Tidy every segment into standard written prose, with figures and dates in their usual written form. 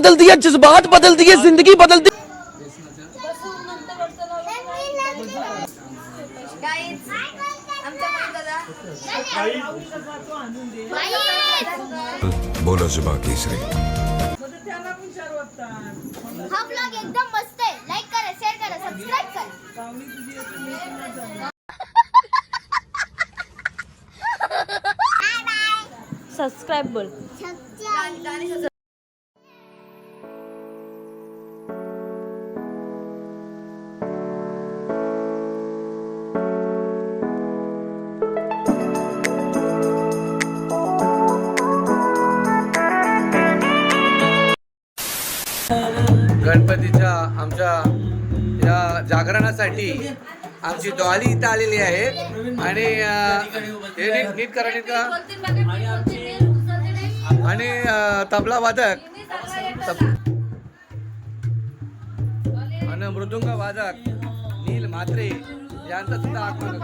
बदल दिया, जज्बात बदल दिए, जिंदगी बदल दी। बोलो जुबा केसरी। हा ब्लॉग एकदम मस्त आहे. लाईक करा, शेअर करा, सबस्क्राइब करा. सबस्क्राइब बोल. गणपतीच्या आमच्या या जागरणासाठी आमची डॉली इथं आलेली आहे आणि हे नीट करा आणि तबला वादक आणि मृदुंग वादक नील म्हात्रे यांचा सुद्धा आगमन.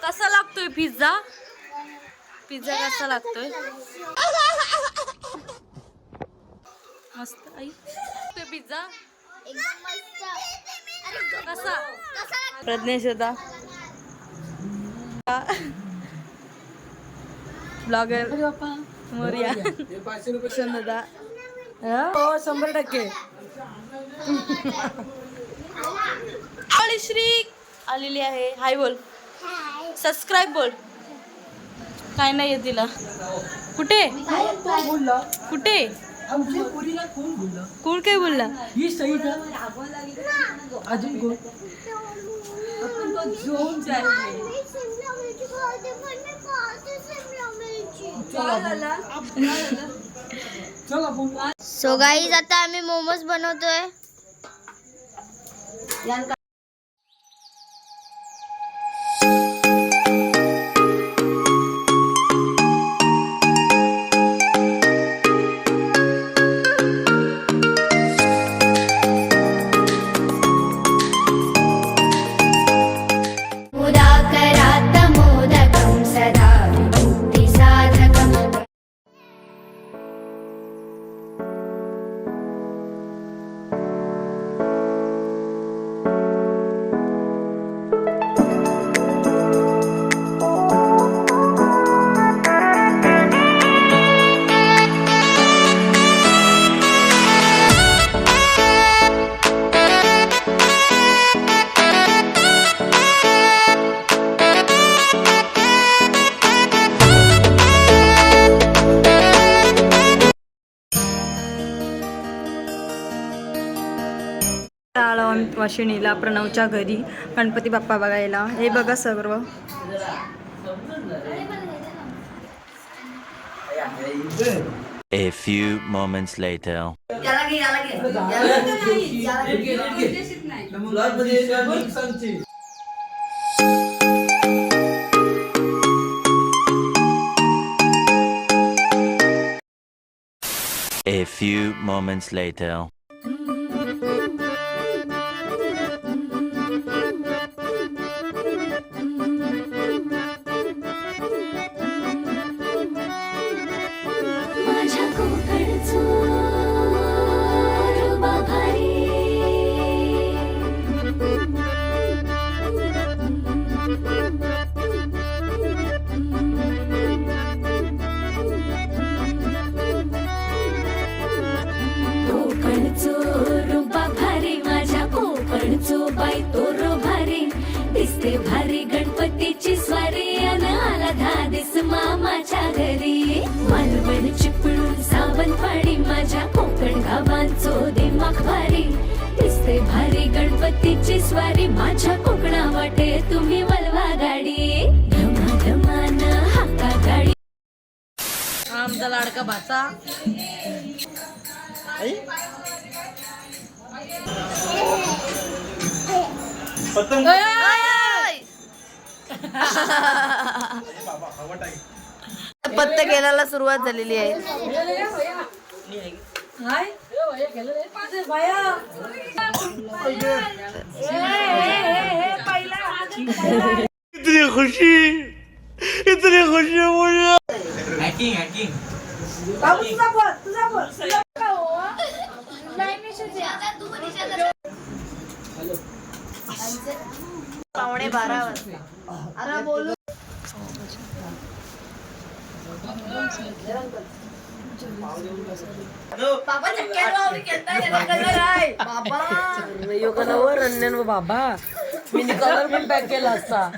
कसा लागतोय पिझ्झा? पिझ्झा कसा लागतोय? मस्त आई. तो पिझ्झा एकदम मस्त. कसा? प्रज्ञेश होता ब्लॉगर मोरिया दादा. हो 100%. आणि श्री आलेली आहे. हाय बोल, सबस्क्राइब बोल. काय नाही आहे तिला. कुठे कुठे कोण काय बोलला? अजून कोण? सो गाईज आता आम्ही मोमोज बनवतोय. वाशिणीला प्रणवच्या घरी गणपती बाप्पा बघायला. हे बघा सर्व. A few moments later. A few moments later. दिसते भारी गणपतीची स्वारी अन आला धादिस मामाच्या घरी मालवण चिपळूण सावंतवाडी माझ्या कोकण गावांचो दिमाग भारी दिसते भारी गणपतीची स्वारी माझ्या कोकणा वाटे तुम्ही वलवा गाडी धमाधमान हाका गाडी आमचा लाडका भाचा पत्ते खेळायला सुरुवात झालेली आहे. इतनी खुशी मुझे हॅकिंग हॅकिंग पावणे 12 वाजता आता बोलू. बाबा मी कलर पण पॅक केला असता.